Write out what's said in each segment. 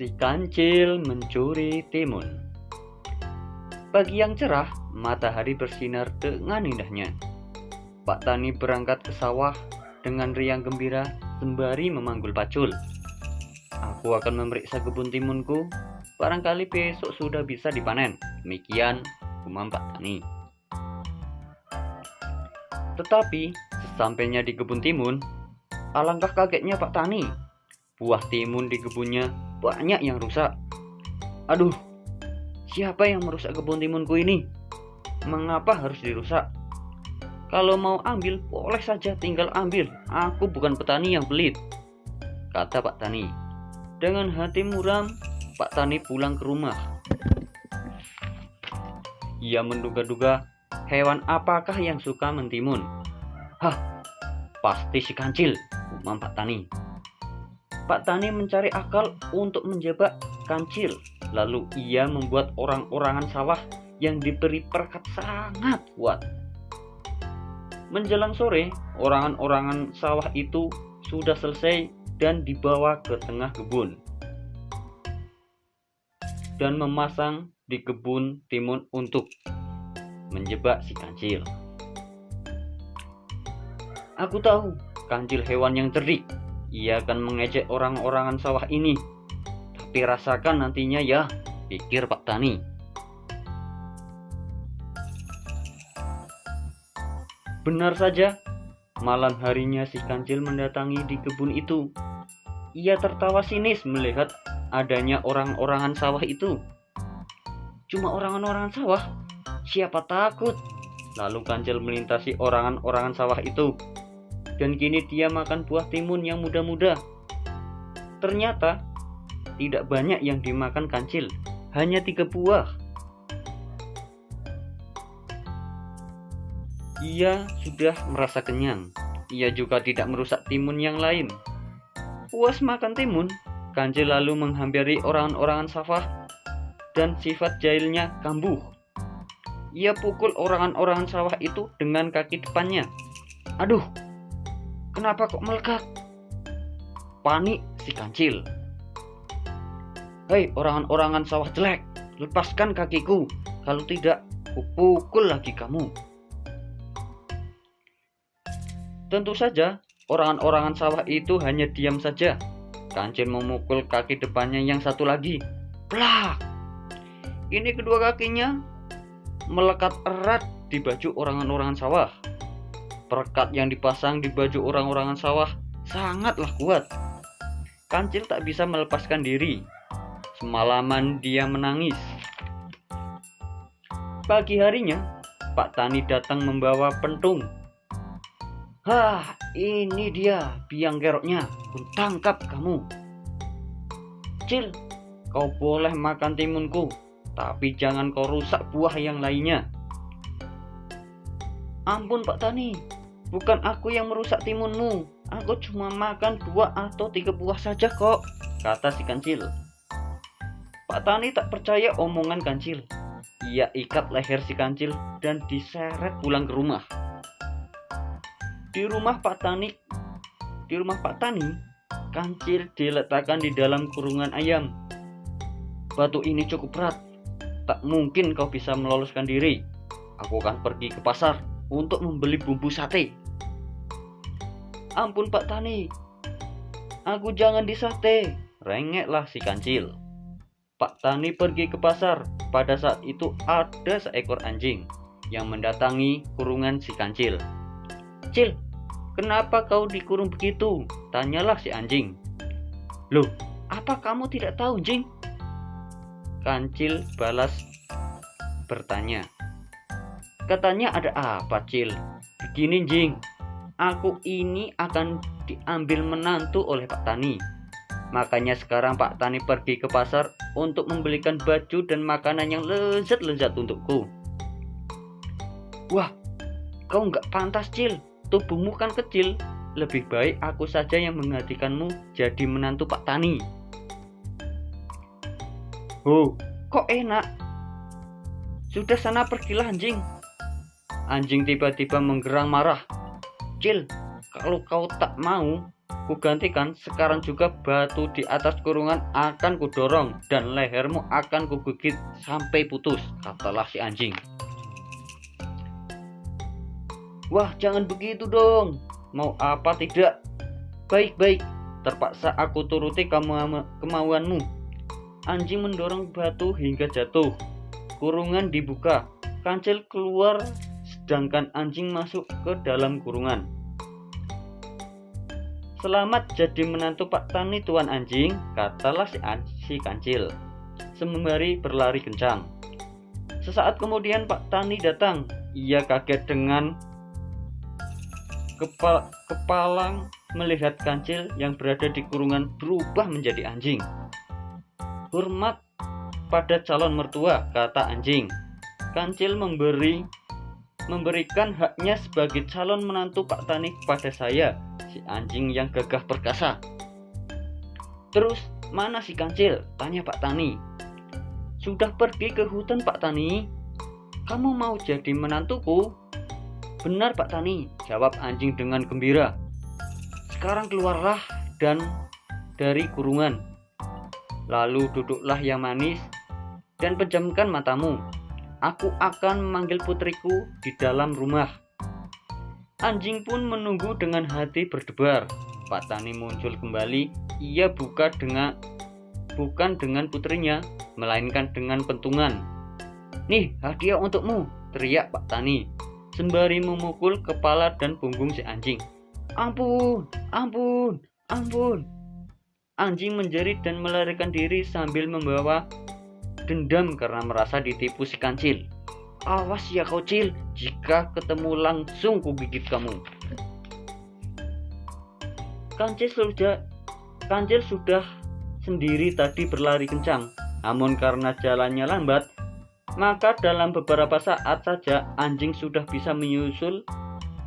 Si kancil mencuri timun. Pagi yang cerah, matahari bersinar dengan indahnya. Pak Tani berangkat ke sawah dengan riang gembira sembari memanggul pacul. Aku akan memeriksa kebun timunku, barangkali besok sudah bisa dipanen. Demikian gumam Pak Tani. Tetapi sesampainya di kebun timun, alangkah kagetnya Pak Tani. Buah timun di kebunnya banyak yang rusak. Aduh, siapa yang merusak kebun timunku ini? Mengapa harus dirusak? Kalau mau ambil, boleh saja tinggal ambil. Aku bukan petani yang pelit, kata Pak Tani. Dengan hati muram, Pak Tani pulang ke rumah. Ia menduga-duga hewan apakah yang suka mentimun. Hah, pasti si kancil, gumam Pak Tani. Pak Tani mencari akal untuk menjebak kancil. Lalu ia membuat orang-orangan sawah yang diberi perkat sangat kuat. Menjelang sore, orangan-orangan sawah itu sudah selesai dan dibawa ke tengah kebun dan memasang di kebun timun untuk menjebak si kancil. Aku tahu kancil hewan yang cerdik. Ia akan mengejek orang-orangan sawah ini. Tapi rasakan nantinya ya, pikir Pak Tani. Benar saja, malam harinya si kancil mendatangi di kebun itu. Ia tertawa sinis melihat adanya orang-orangan sawah itu. Cuma orangan-orangan sawah? Siapa takut? Lalu kancil melintasi orangan-orangan sawah itu. Dan kini dia makan buah timun yang muda-muda. Ternyata tidak banyak yang dimakan kancil, hanya 3 buah. Ia sudah merasa kenyang. Ia juga tidak merusak timun yang lain. Puas makan timun, kancil lalu menghampiri orangan-orangan sawah dan sifat jahilnya kambuh. Ia pukul orangan-orangan sawah itu dengan kaki depannya. Aduh, kenapa kok melekat? Panik si kancil. Hei orangan-orangan sawah jelek, lepaskan kakiku. Kalau tidak, kupukul lagi kamu. Tentu saja, orangan-orangan sawah itu hanya diam saja. Kancil memukul kaki depannya yang satu lagi. Plak! Ini kedua kakinya melekat erat di baju orangan-orangan sawah. Perekat yang dipasang di baju orang-orangan sawah sangatlah kuat. Kancil tak bisa melepaskan diri. Semalaman dia menangis. Pagi harinya, Pak Tani datang membawa pentung. Hah, ini dia biang keroknya. Kutangkap kamu. Cil, kau boleh makan timunku, tapi jangan kau rusak buah yang lainnya. Ampun Pak Tani, bukan aku yang merusak timunmu. Aku cuma makan 2 atau 3 buah saja kok, kata si kancil. Pak Tani tak percaya omongan kancil. Ia ikat leher si kancil dan diseret pulang ke rumah. Di rumah Pak Tani, kancil diletakkan di dalam kurungan ayam. Batu ini cukup berat, tak mungkin kau bisa meloloskan diri. Aku akan pergi ke pasar untuk membeli bumbu sate. Ampun Pak Tani, aku jangan disate, rengeklah si kancil. Pak Tani pergi ke pasar. Pada saat itu ada seekor anjing yang mendatangi kurungan si kancil. Cil, kenapa kau dikurung begitu? Tanyalah si anjing. Loh, apa kamu tidak tahu, Jing? Kancil balas bertanya. Katanya ada apa, Cil? Begini, Jing. Aku ini akan diambil menantu oleh Pak Tani. Makanya sekarang Pak Tani pergi ke pasar untuk membelikan baju dan makanan yang lezat-lezat untukku. Wah, kau nggak pantas, Cil. Tubuhmu kan kecil. Lebih baik aku saja yang menggantikanmu jadi menantu Pak Tani. Oh, kok enak? Sudah sana pergilah anjing. Anjing tiba-tiba menggerang marah. Cil, kalau kau tak mau, kugantikan, sekarang juga batu di atas kurungan akan kudorong dan lehermu akan kugigit sampai putus, katalah si anjing. Wah, jangan begitu dong. Mau apa tidak? Baik-baik, terpaksa aku turuti kemauanmu. Anjing mendorong batu hingga jatuh. Kurungan dibuka, kancil keluar, sedangkan anjing masuk ke dalam kurungan. Selamat jadi menantu Pak Tani, Tuan Anjing, katalah si kancil sembari berlari kencang. Sesaat kemudian Pak Tani datang. Ia kaget dengan kepala melihat kancil yang berada di kurungan berubah menjadi anjing. Hormat pada calon mertua, kata anjing. Kancil memberikan haknya sebagai calon menantu Pak Tani kepada saya, si anjing yang gagah perkasa. Terus mana si kancil? Tanya Pak Tani. Sudah pergi ke hutan, Pak Tani. Kamu mau jadi menantuku? Benar, Pak Tani, jawab anjing dengan gembira. Sekarang keluarlah dari kurungan. Lalu duduklah yang manis dan pejamkan matamu. Aku akan memanggil putriku di dalam rumah. Anjing pun menunggu dengan hati berdebar. Pak Tani muncul kembali. Ia bukan dengan putrinya, melainkan dengan pentungan. Nih, hadiah untukmu, teriak Pak Tani sembari memukul kepala dan punggung si anjing. Ampun, ampun, ampun. Anjing menjerit dan melarikan diri sambil membawa dendam karena merasa ditipu si kancil. Awas ya kocil, jika ketemu langsung kugigit kamu. Kancil sudah sendiri tadi berlari kencang, namun karena jalannya lambat, maka dalam beberapa saat saja anjing sudah bisa menyusul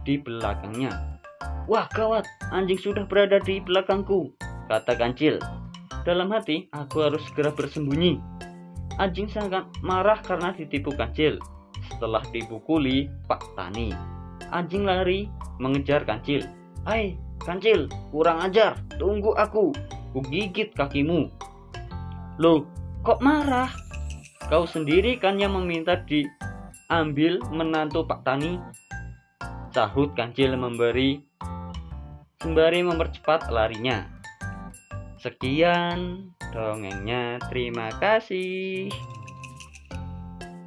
di belakangnya. Wah gawat, anjing sudah berada di belakangku, kata kancil. Dalam hati, aku harus segera bersembunyi. Anjing sangat marah karena ditipu kancil. Setelah dipukuli Pak Tani, anjing lari mengejar kancil. Hai kancil, kurang ajar, tunggu aku, gigit kakimu. Loh, kok marah? Kau sendiri kan yang meminta diambil menantu Pak Tani, sahut kancil sembari mempercepat larinya. Sekian dongengnya, terima kasih.